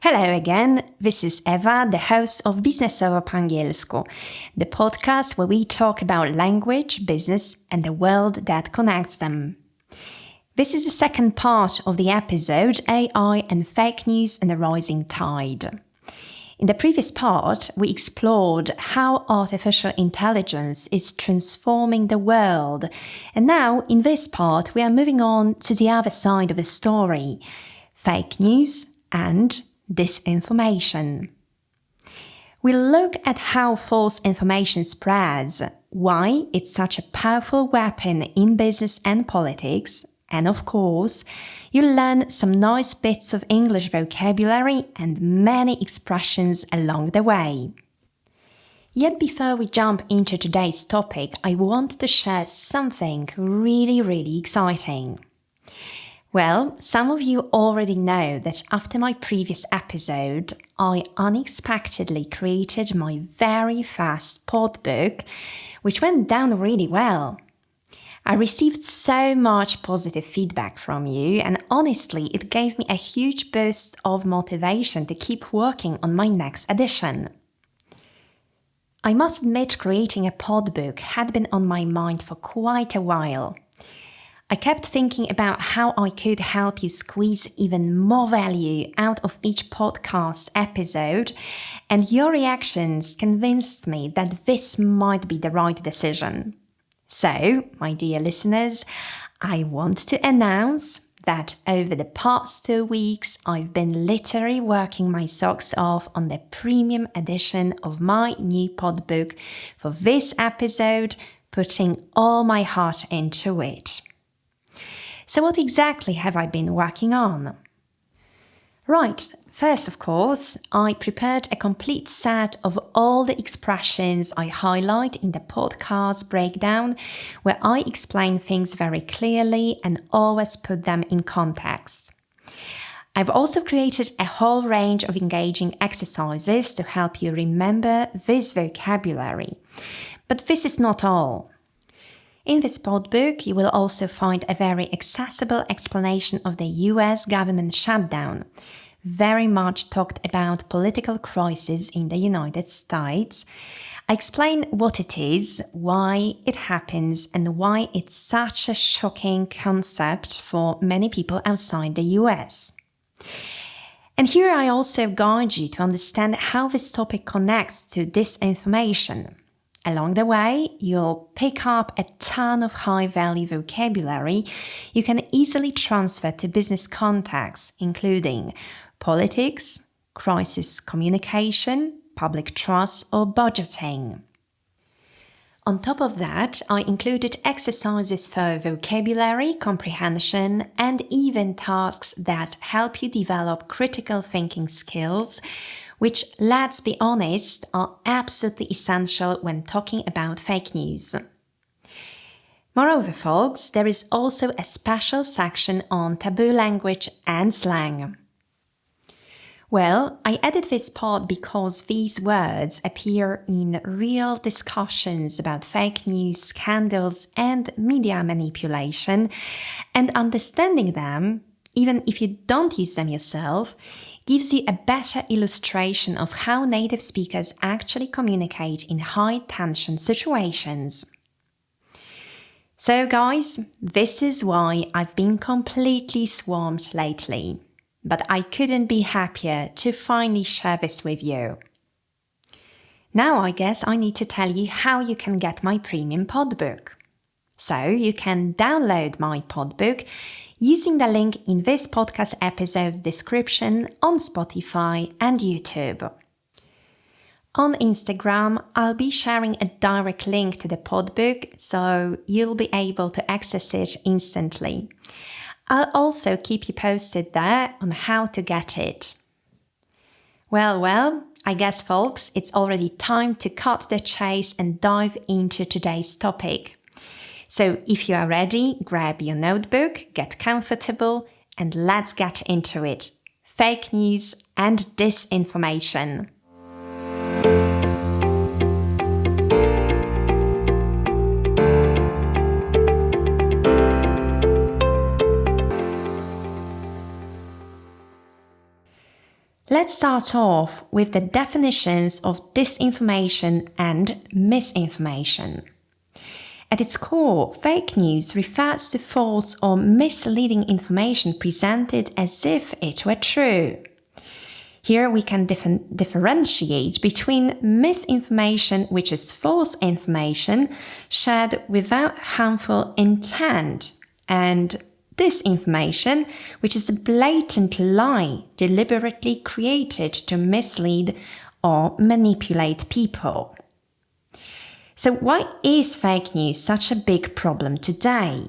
Hello again, this is Ewa, the host of Biznesowo po angielsku, the podcast where we talk about language, business, and the world that connects them. This is the second part of the episode, AI and fake news and the rising tide. In the previous part, we explored how artificial intelligence is transforming the world. And now, in this part, we are moving on to the other side of the story, fake news and disinformation. We'll look at how false information spreads, why it's such a powerful weapon in business and politics, and of course, you'll learn some nice bits of English vocabulary and many expressions along the way. Yet before we jump into today's topic, I want to share something really exciting. Well, some of you already know that after my previous episode, I unexpectedly created my very first podbook, which went down really well. I received so much positive feedback from you, and honestly, it gave me a huge boost of motivation to keep working on my next edition. I must admit, creating a podbook had been on my mind for quite a while. I kept thinking about how I could help you squeeze even more value out of each podcast episode, and your reactions convinced me that this might be the right decision. So, my dear listeners, I want to announce that over the past 2 weeks, I've been literally working my socks off on the premium edition of my new podbook for this episode, putting all my heart into it. So what exactly have I been working on? Right, first of course, I prepared a complete set of all the expressions I highlight in the podcast breakdown, where I explain things very clearly and always put them in context. I've also created a whole range of engaging exercises to help you remember this vocabulary. But this is not all. In this podbook, you will also find a very accessible explanation of the US government shutdown, very much talked about political crisis in the United States. I explain what it is, why it happens, and why it's such a shocking concept for many people outside the US. And here I also guide you to understand how this topic connects to disinformation. Along the way, you'll pick up a ton of high-value vocabulary you can easily transfer to business contexts, including politics, crisis communication, public trust, or budgeting. On top of that, I included exercises for vocabulary comprehension and even tasks that help you develop critical thinking skills, which, let's be honest, are absolutely essential when talking about fake news. Moreover, folks, there is also a special section on taboo language and slang. Well, I added this part because these words appear in real discussions about fake news, scandals, and media manipulation, and understanding them, even if you don't use them yourself, gives you a better illustration of how native speakers actually communicate in high-tension situations. So guys, this is why I've been completely swamped lately. But I couldn't be happier to finally share this with you. Now I guess I need to tell you how you can get my premium podbook. So you can download my podbook using the link in this podcast episode's description on Spotify and YouTube. On Instagram, I'll be sharing a direct link to the podbook, so you'll be able to access it instantly. I'll also keep you posted there on how to get it. Well, I guess, folks, it's already time to cut the chase and dive into today's topic. So if you are ready, grab your notebook, get comfortable, and let's get into it. Fake news and disinformation. Let's start off with the definitions of disinformation and misinformation. At its core, fake news refers to false or misleading information presented as if it were true. Here we can differentiate between misinformation, which is false information shared without harmful intent, and disinformation, which is a blatant lie deliberately created to mislead or manipulate people. So why is fake news such a big problem today?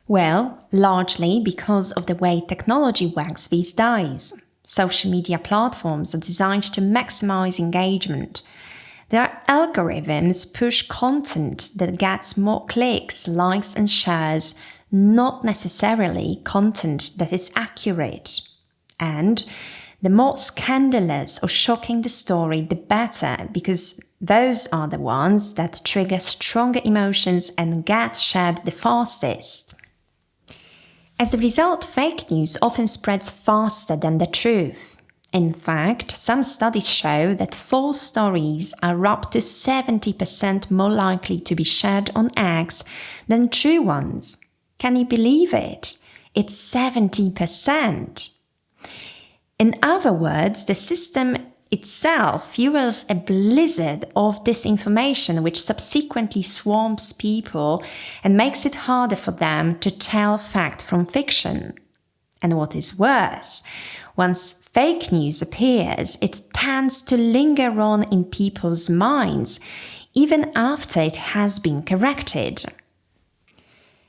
Well, largely because of the way technology works these days. Social media platforms are designed to maximize engagement. Their algorithms push content that gets more clicks, likes, and shares, not necessarily content that is accurate. And the more scandalous or shocking the story, the better, because those are the ones that trigger stronger emotions and get shared the fastest. As a result, fake news often spreads faster than the truth. In fact, some studies show that false stories are up to 70% more likely to be shared on X than true ones. Can you believe it? It's 70%. In other words, the system itself fuels a blizzard of disinformation which subsequently swamps people and makes it harder for them to tell fact from fiction. And what is worse, once fake news appears, it tends to linger on in people's minds, even after it has been corrected.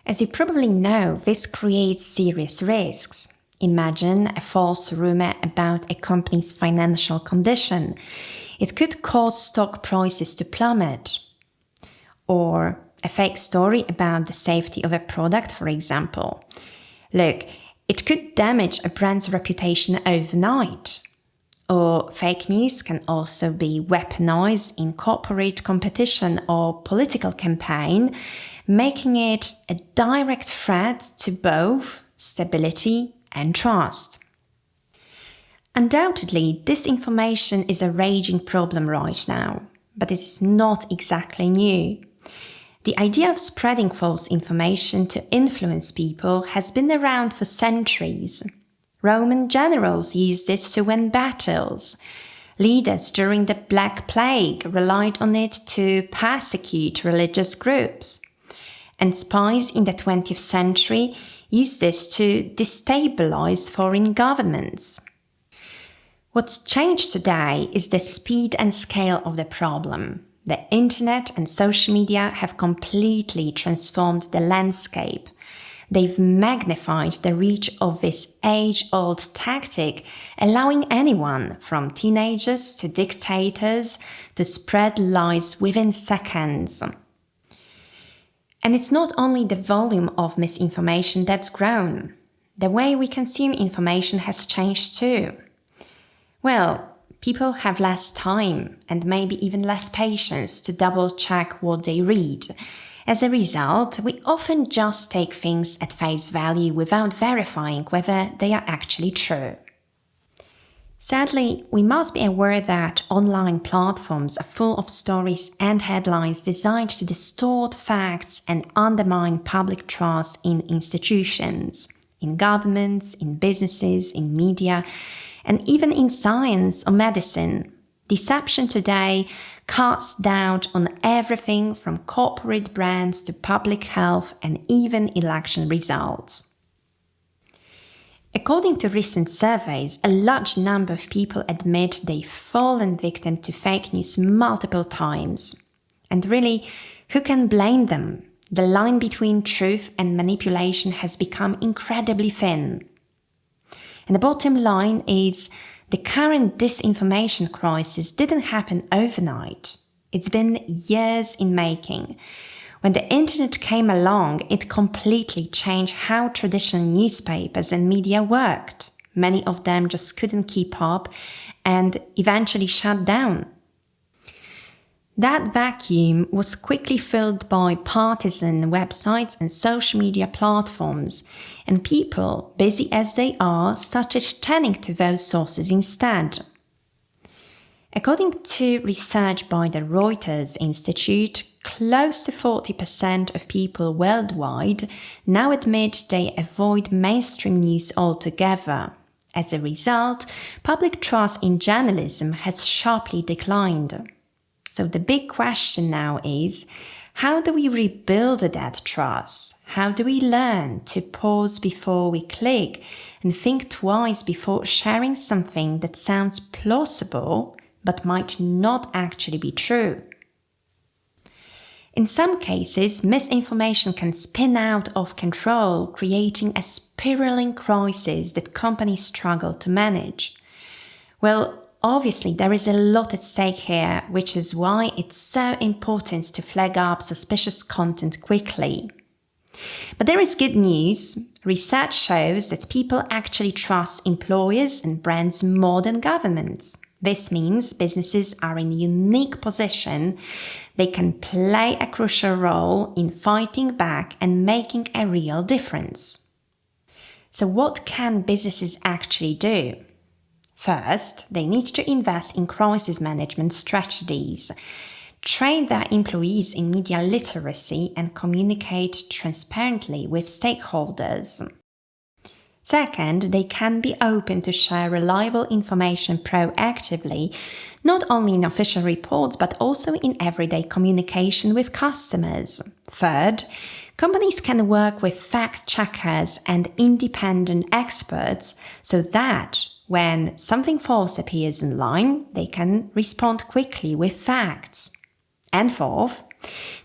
As you probably know, this creates serious risks. Imagine a false rumor about a company's financial condition. It could cause stock prices to plummet. Or a fake story about the safety of a product, for example. Look, it could damage a brand's reputation overnight. Or fake news can also be weaponized in corporate competition or political campaign, making it a direct threat to both stability and trust. Undoubtedly, disinformation is a raging problem right now, but it is not exactly new. The idea of spreading false information to influence people has been around for centuries. Roman generals used it to win battles. Leaders during the Black Plague relied on it to persecute religious groups. And spies in the 20th century used it to destabilize foreign governments. What's changed today is the speed and scale of the problem. The internet and social media have completely transformed the landscape. They've magnified the reach of this age-old tactic, allowing anyone from teenagers to dictators to spread lies within seconds. And it's not only the volume of misinformation that's grown. The way we consume information has changed too. Well, people have less time and maybe even less patience to double-check what they read. As a result, we often just take things at face value without verifying whether they are actually true. Sadly, we must be aware that online platforms are full of stories and headlines designed to distort facts and undermine public trust in institutions, in governments, in businesses, in media, and even in science or medicine. Deception today casts doubt on everything from corporate brands to public health and even election results. According to recent surveys, a large number of people admit they've fallen victim to fake news multiple times. And really, who can blame them? The line between truth and manipulation has become incredibly thin. And the bottom line is the current disinformation crisis didn't happen overnight. It's been years in making. When the internet came along, it completely changed how traditional newspapers and media worked. Many of them just couldn't keep up and eventually shut down. That vacuum was quickly filled by partisan websites and social media platforms, and people, busy as they are, started turning to those sources instead. According to research by the Reuters Institute, close to 40% of people worldwide now admit they avoid mainstream news altogether. As a result, public trust in journalism has sharply declined. So the big question now is, how do we rebuild that trust? How do we learn to pause before we click and think twice before sharing something that sounds plausible but might not actually be true? In some cases, misinformation can spin out of control, creating a spiraling crisis that companies struggle to manage. Well, obviously, there is a lot at stake here, which is why it's so important to flag up suspicious content quickly. But there is good news. Research shows that people actually trust employers and brands more than governments. This means businesses are in a unique position. They can play a crucial role in fighting back and making a real difference. So what can businesses actually do? First, they need to invest in crisis management strategies, train their employees in media literacy, and communicate transparently with stakeholders. Second, they can be open to share reliable information proactively, not only in official reports but also in everyday communication with customers. Third, companies can work with fact-checkers and independent experts so that when something false appears online, they can respond quickly with facts. And fourth,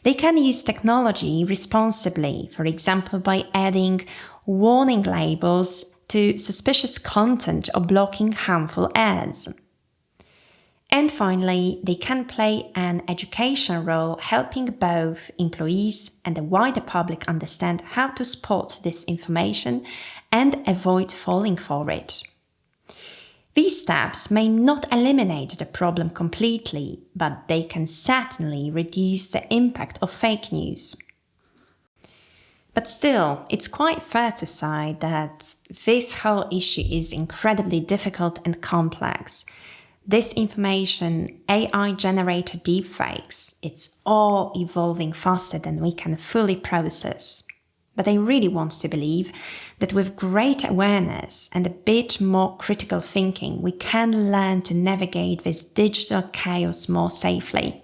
they can use technology responsibly, for example, by adding warning labels to suspicious content or blocking harmful ads. And finally, they can play an education role, helping both employees and the wider public understand how to spot disinformation and avoid falling for it. These steps may not eliminate the problem completely, but they can certainly reduce the impact of fake news. But still, it's quite fair to say that this whole issue is incredibly difficult and complex. Disinformation, AI-generated deepfakes, it's all evolving faster than we can fully process. But I really want to believe that with great awareness and a bit more critical thinking, we can learn to navigate this digital chaos more safely.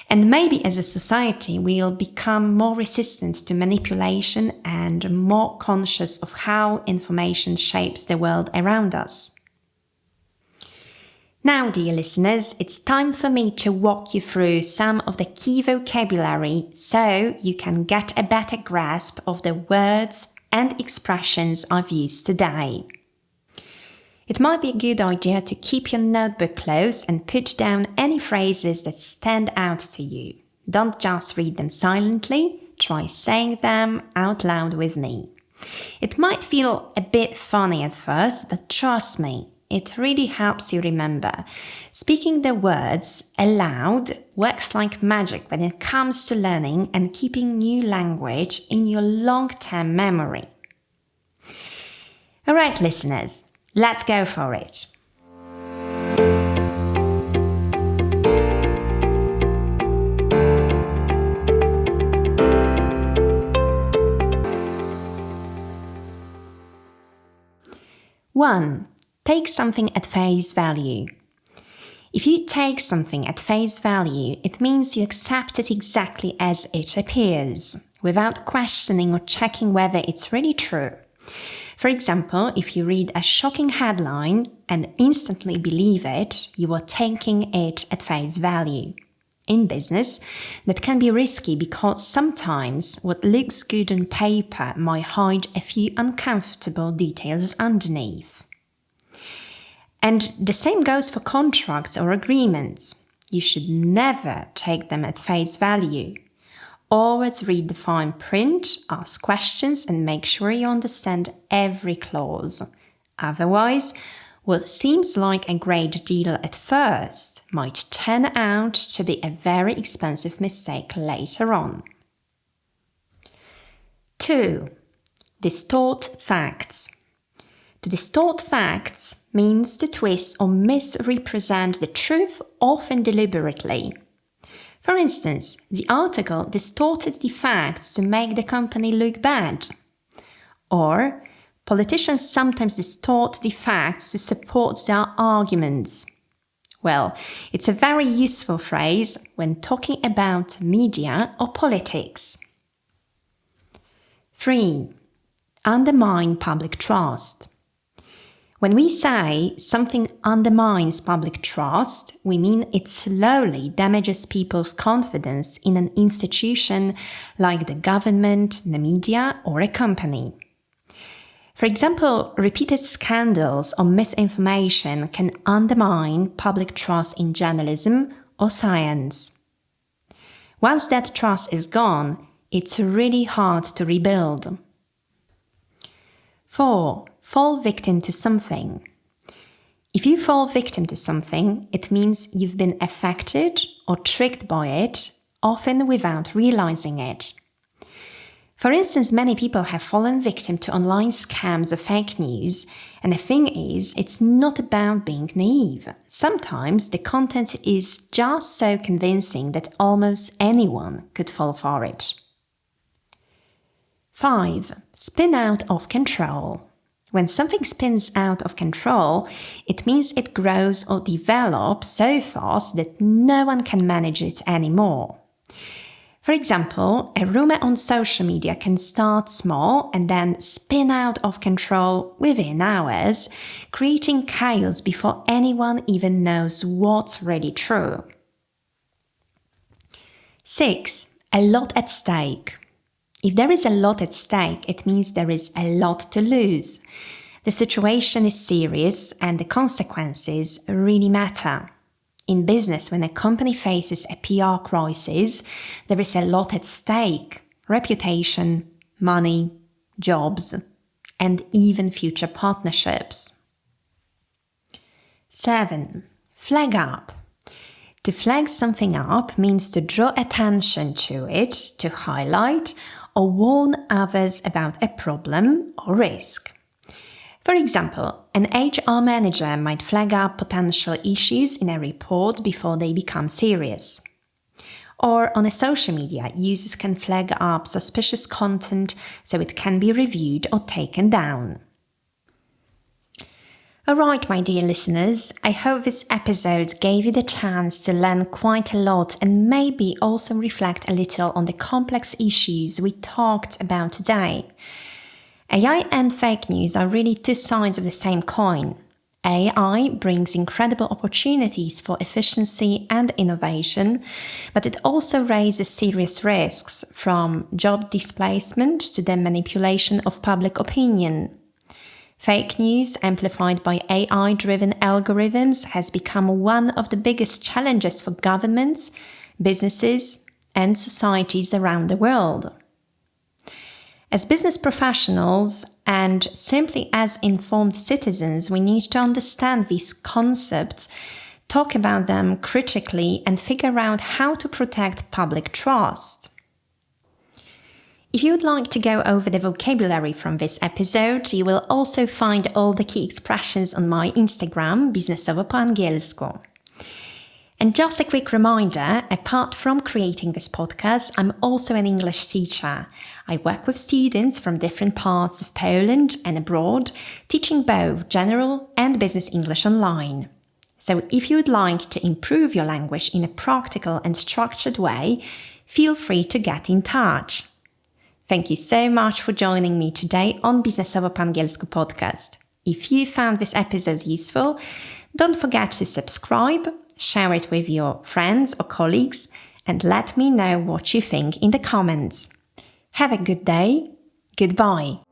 And maybe as a society, we'll become more resistant to manipulation and more conscious of how information shapes the world around us. Now, dear listeners, it's time for me to walk you through some of the key vocabulary so you can get a better grasp of the words and expressions I've used today. It might be a good idea to keep your notebook close and put down any phrases that stand out to you. Don't just read them silently, try saying them out loud with me. It might feel a bit funny at first, but trust me, it really helps you remember. Speaking the words aloud works like magic when it comes to learning and keeping new language in your long-term memory. All right, listeners, let's go for it. One. Take something at face value. If you take something at face value, it means you accept it exactly as it appears, without questioning or checking whether it's really true. For example, if you read a shocking headline and instantly believe it, you are taking it at face value. In business, that can be risky because sometimes what looks good on paper might hide a few uncomfortable details underneath. And the same goes for contracts or agreements. You should never take them at face value. Always read the fine print, ask questions, and make sure you understand every clause. Otherwise, what seems like a great deal at first might turn out to be a very expensive mistake later on. 2. Distort facts. To distort facts means to twist or misrepresent the truth, often deliberately. For instance, the article distorted the facts to make the company look bad. Or, politicians sometimes distort the facts to support their arguments. Well, it's a very useful phrase when talking about media or politics. 3. Undermine public trust. When we say something undermines public trust, we mean it slowly damages people's confidence in an institution like the government, the media, or a company. For example, repeated scandals or misinformation can undermine public trust in journalism or science. Once that trust is gone, it's really hard to rebuild. 4. Fall victim to something. If you fall victim to something, it means you've been affected or tricked by it, often without realizing it. For instance, many people have fallen victim to online scams or fake news, and the thing is, it's not about being naive. Sometimes the content is just so convincing that almost anyone could fall for it. 5. Spin out of control. When something spins out of control, it means it grows or develops so fast that no one can manage it anymore. For example, a rumor on social media can start small and then spin out of control within hours, creating chaos before anyone even knows what's really true. 6. A lot at stake. If there is a lot at stake, it means there is a lot to lose. The situation is serious and the consequences really matter. In business, when a company faces a PR crisis, there is a lot at stake: reputation, money, jobs, and even future partnerships. 7. Flag up. To flag something up means to draw attention to it, to highlight or warn others about a problem or risk. For example, an HR manager might flag up potential issues in a report before they become serious. Or on a social media, users can flag up suspicious content so it can be reviewed or taken down. Alright, my dear listeners, I hope this episode gave you the chance to learn quite a lot and maybe also reflect a little on the complex issues we talked about today. AI and fake news are really two sides of the same coin. AI brings incredible opportunities for efficiency and innovation, but it also raises serious risks, from job displacement to the manipulation of public opinion. Fake news, amplified by AI-driven algorithms, has become one of the biggest challenges for governments, businesses, and societies around the world. As business professionals and simply as informed citizens, we need to understand these concepts, talk about them critically, and figure out how to protect public trust. If you would like to go over the vocabulary from this episode, you will also find all the key expressions on my Instagram, biznesowo po angielsku. And just a quick reminder, apart from creating this podcast, I'm also an English teacher. I work with students from different parts of Poland and abroad, teaching both general and business English online. So if you would like to improve your language in a practical and structured way, feel free to get in touch. Thank you so much for joining me today on Biznesowo po angielsku podcast. If you found this episode useful, don't forget to subscribe, share it with your friends or colleagues, and let me know what you think in the comments. Have a good day. Goodbye.